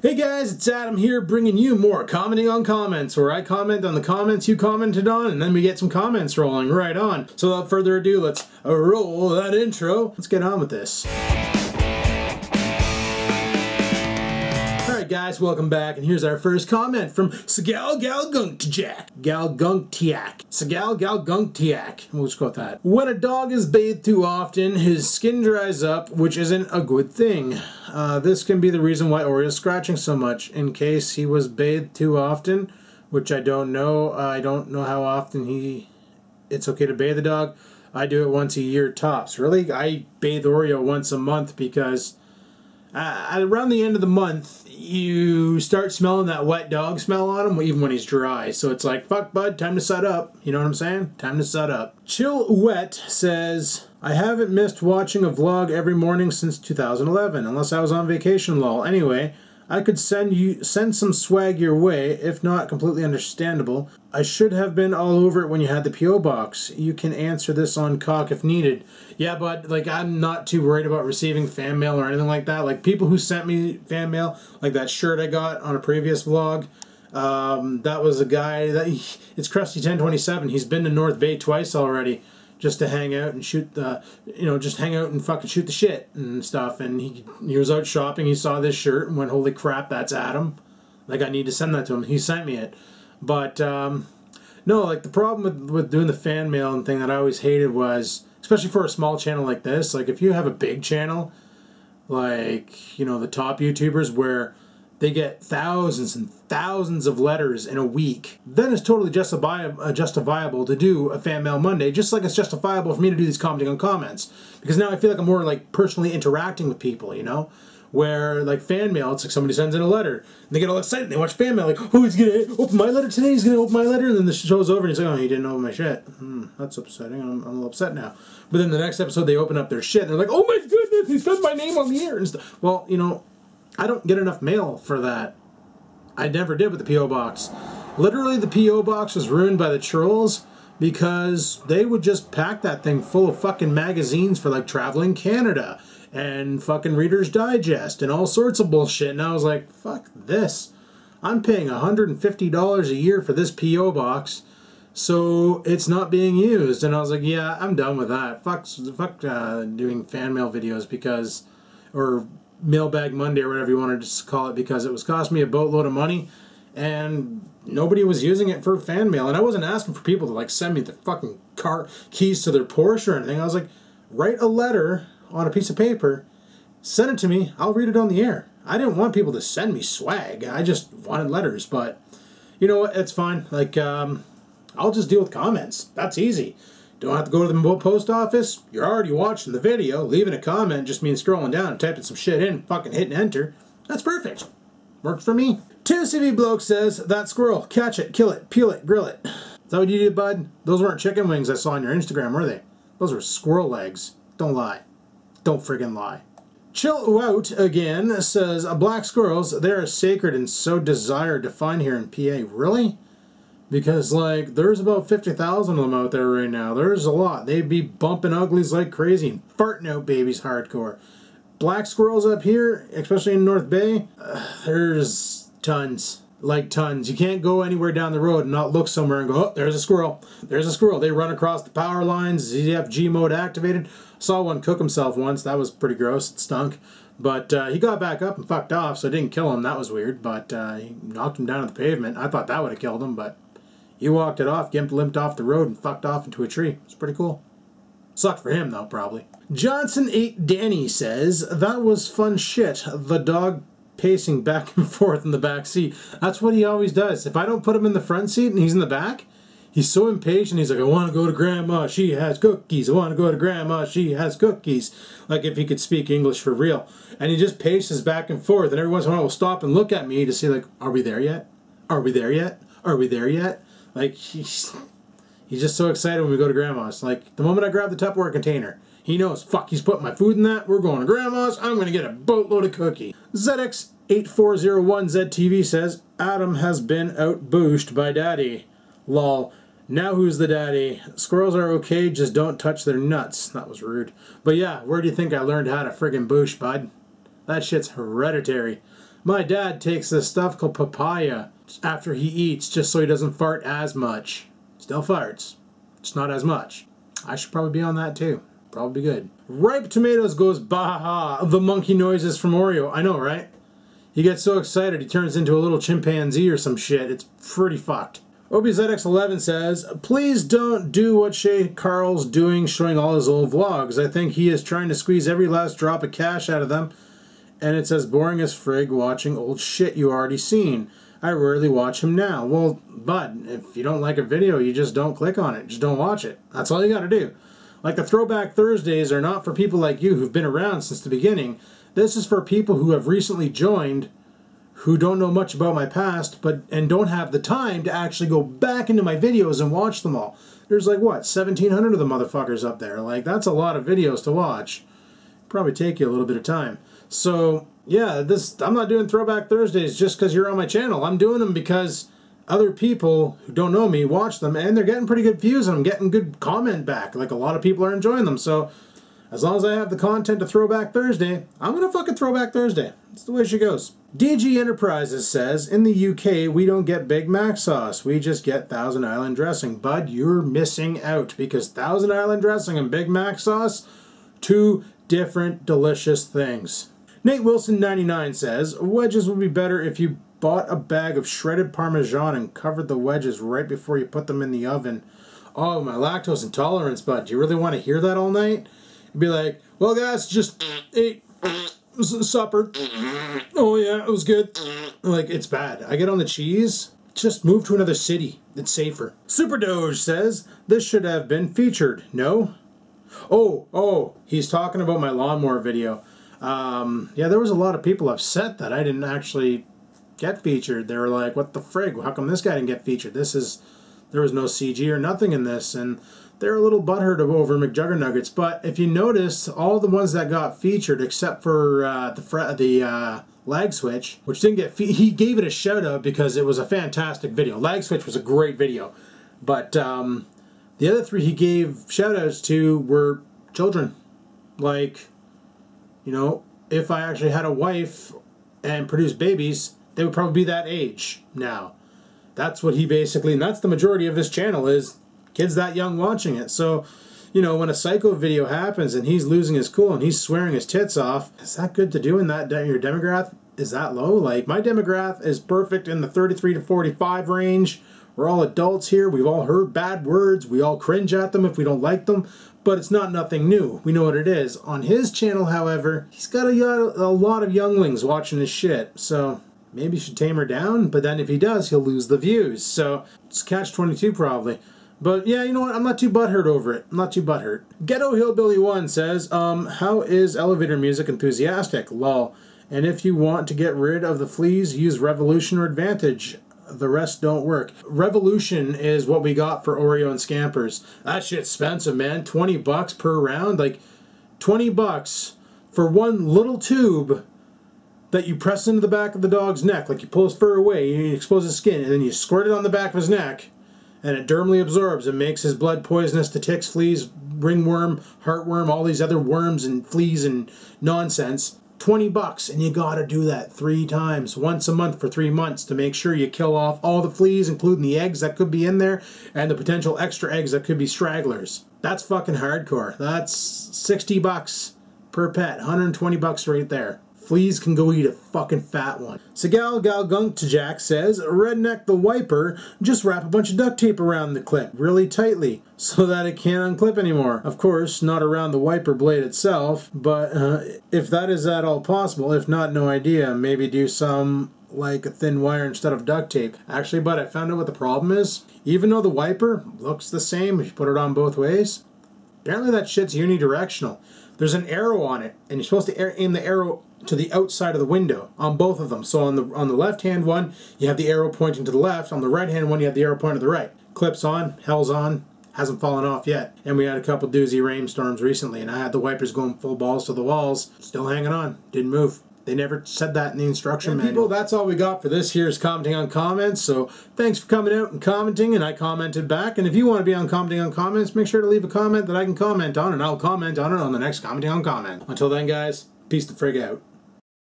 Hey guys, it's Adam here bringing you more commenting on comments, where I comment on the comments you commented on and then we get some comments rolling right on. So without further ado, let's roll that intro. Let's get on with this. Alright guys, welcome back, and here's our first comment from Sagal Galgunktiak. Sagal Galgunktiak. We'll just go with that. When a dog is bathed too often, his skin dries up, which isn't a good thing. This can be the reason why Oreo is scratching so much. In case he was bathed too often, which I don't know. I don't know how often it's okay to bathe the dog. I do it once a year tops. Really? I bathe Oreo once a month because around the end of the month, you start smelling that wet dog smell on him, even when he's dry. So it's like, fuck bud, time to set up. You know what I'm saying? Time to set up. Chill Wet says, I haven't missed watching a vlog every morning since 2011, unless I was on vacation, lol. Anyway, I could send some swag your way, if not completely understandable. I should have been all over it when you had the P.O. box. You can answer this on CoC if needed. Yeah, but like I'm not too worried about receiving fan mail or anything like that. Like people who sent me fan mail, like that shirt I got on a previous vlog, that was a guy it's Krusty1027. He's been to North Bay twice already, just to hang out and shoot the, just hang out and fucking shoot the shit and stuff. And he was out shopping, he saw this shirt and went, holy crap, that's Adam. Like, I need to send that to him. He sent me it. But, no, like, the problem with doing the fan mail and thing that I always hated was, especially for a small channel like this, like, if you have a big channel, like, the top YouTubers where they get thousands and thousands of letters in a week, then it's totally justifiable to do a Fan Mail Monday, just like it's justifiable for me to do these commenting on comments. Because now I feel like I'm more like personally interacting with people, Where like fan mail, it's like somebody sends in a letter, and they get all excited, they watch fan mail, like, oh, he's gonna open my letter today, he's gonna open my letter, and then the show's over, and he's like, oh, he didn't open my shit. That's upsetting, I'm a little upset now. But then the next episode, they open up their shit, and they're like, oh my goodness, he said my name on the air, and stuff. Well, I don't get enough mail for that. I never did with the P.O. box. Literally, the P.O. box was ruined by the trolls because they would just pack that thing full of fucking magazines for like Traveling Canada and fucking Reader's Digest and all sorts of bullshit. And I was like, fuck this. I'm paying $150 a year for this P.O. box, so it's not being used. And I was like, yeah, I'm done with that. Fuck doing fan mail videos or Mailbag Monday or whatever you want to just call it, because it was costing me a boatload of money and nobody was using it for fan mail. And I wasn't asking for people to like send me the fucking car keys to their Porsche or anything. I was like, write a letter on a piece of paper, send it to me, I'll read it on the air. I didn't want people to send me swag, I just wanted letters. But you know what, it's fine. Like, I'll just deal with comments. That's easy. Don't have to go to the post office. You're already watching the video. Leaving a comment just means scrolling down and typing some shit in, fucking hitting enter. That's perfect. Works for me. 2CV Bloke says, that squirrel, catch it, kill it, peel it, grill it. Is that what you did, bud? Those weren't chicken wings I saw on your Instagram, were they? Those were squirrel legs. Don't lie. Don't friggin' lie. Chill Out again says, black squirrels, they are sacred and so desired to find here in PA. Really? Because, like, there's about 50,000 of them out there right now. There's a lot. They'd be bumping uglies like crazy and farting out babies hardcore. Black squirrels up here, especially in North Bay, there's tons. Like tons. You can't go anywhere down the road and not look somewhere and go, oh, there's a squirrel. There's a squirrel. They run across the power lines, ZFG mode activated. Saw one cook himself once. That was pretty gross. It stunk. But he got back up and fucked off, so I didn't kill him. That was weird. But he knocked him down on the pavement. I thought that would have killed him, but he walked it off, limped off the road, and fucked off into a tree. It's pretty cool. Sucked for him, though, probably. Johnson 8 Danny says, that was fun shit. The dog pacing back and forth in the back seat. That's what he always does. If I don't put him in the front seat and he's in the back, he's so impatient. He's like, I want to go to Grandma. She has cookies. I want to go to Grandma. She has cookies. Like if he could speak English for real. And he just paces back and forth. And every once in a while, he'll stop and look at me to see, like, are we there yet? Are we there yet? Are we there yet? Like, he's just so excited when we go to Grandma's. Like, the moment I grab the Tupperware container, he knows, fuck, he's putting my food in that. We're going to Grandma's. I'm going to get a boatload of cookie. ZX8401ZTV says, Adam has been out booshed by Daddy. Lol. Now who's the daddy? Squirrels are okay, just don't touch their nuts. That was rude. But yeah, where do you think I learned how to friggin' boosh, bud? That shit's hereditary. My dad takes this stuff called papaya after he eats just so he doesn't fart as much. Still farts. It's not as much. I should probably be on that too. Probably good. Ripe tomatoes goes baha. The monkey noises from Oreo. I know, right? He gets so excited he turns into a little chimpanzee or some shit. It's pretty fucked. OBZX11 says, please don't do what Shay Carl's doing, showing all his old vlogs. I think he is trying to squeeze every last drop of cash out of them, and it's as boring as frig watching old shit you already seen. I rarely watch him now. Well, bud, if you don't like a video, you just don't click on it. Just don't watch it. That's all you gotta do. Like the Throwback Thursdays are not for people like you who've been around since the beginning. This is for people who have recently joined, who don't know much about my past, and don't have the time to actually go back into my videos and watch them all. There's like, what, 1,700 of the motherfuckers up there. Like, that's a lot of videos to watch. Probably take you a little bit of time. So, yeah, I'm not doing Throwback Thursdays just because you're on my channel. I'm doing them because other people who don't know me watch them, and they're getting pretty good views, and I'm getting good comment back. Like, a lot of people are enjoying them, so as long as I have the content to Throwback Thursday, I'm gonna fucking Throwback Thursday. That's the way she goes. DG Enterprises says, in the UK, we don't get Big Mac sauce. We just get Thousand Island dressing. Bud, you're missing out, because Thousand Island dressing and Big Mac sauce, two different delicious things. Nate Wilson 99 says, wedges would be better if you bought a bag of shredded Parmesan and covered the wedges right before you put them in the oven. Oh, my lactose intolerance, bud. Do you really want to hear that all night? Be like, well, guys, just ate supper. Oh, yeah, it was good. Like, it's bad. I get on the cheese. Just move to another city. It's safer. Super Doge says, this should have been featured. No? Oh, he's talking about my lawnmower video. Yeah, there was a lot of people upset that I didn't actually get featured. They were like, what the frig? How come this guy didn't get featured? There was no CG or nothing in this, and they're a little butthurt over McJuggernuggets. But if you notice, all the ones that got featured, except for the lag switch, which didn't get he gave it a shout out because it was a fantastic video. Lag switch was a great video, but the other three he gave shout outs to were children. Like, you know, if I actually had a wife and produced babies, they would probably be that age now. That's what he basically, and that's the majority of his channel, is kids that young watching it. So, you know, when a psycho video happens and he's losing his cool and he's swearing his tits off, is that good to do in that your demographic is that low? Like, my demographic is perfect in the 33 to 45 range. We're all adults here. We've all heard bad words. We all cringe at them if we don't like them. But it's not nothing new. We know what it is. On his channel, however, he's got a lot of younglings watching his shit. So maybe he should tame her down. But then if he does, he'll lose the views. So it's catch-22 probably. But yeah, you know what? I'm not too butthurt over it. I'm not too butthurt. Ghetto Hillbilly 1 says, how is elevator music enthusiastic? Lol. And if you want to get rid of the fleas, use Revolution or Advantage. The rest don't work. Revolution is what we got for Oreo and Scampers. That shit's expensive, man. 20 bucks per round. Like, 20 bucks for one little tube that you press into the back of the dog's neck. Like, you pull his fur away, you expose his skin, and then you squirt it on the back of his neck, and it dermally absorbs and makes his blood poisonous to ticks, fleas, ringworm, heartworm, all these other worms and fleas and nonsense. 20 bucks, and you gotta do that 3 times, once a month for 3 months, to make sure you kill off all the fleas, including the eggs that could be in there, and the potential extra eggs that could be stragglers. That's fucking hardcore. That's 60 bucks per pet, 120 bucks right there. Fleas can go eat a fucking fat one. Segal Galgunktajak says, Redneck the Wiper, just wrap a bunch of duct tape around the clip really tightly so that it can't unclip anymore. Of course, not around the wiper blade itself, but if that is at all possible, if not, no idea. Maybe do some like a thin wire instead of duct tape. Actually, but I found out what the problem is. Even though the wiper looks the same if you put it on both ways, apparently that shit's unidirectional. There's an arrow on it, and you're supposed to aim the arrow to the outside of the window on both of them. So on the left-hand one, you have the arrow pointing to the left. On the right-hand one, you have the arrow pointing to the right. Clips on, hell's on, hasn't fallen off yet. And we had a couple doozy rainstorms recently, and I had the wipers going full balls to the walls. Still hanging on, didn't move. They never said that in the instruction manual. People, that's all we got for this here's commenting on comments. So thanks for coming out and commenting, and I commented back. And if you want to be on commenting on comments, make sure to leave a comment that I can comment on, and I'll comment on it on the next commenting on comment. Until then, guys, peace the frig out.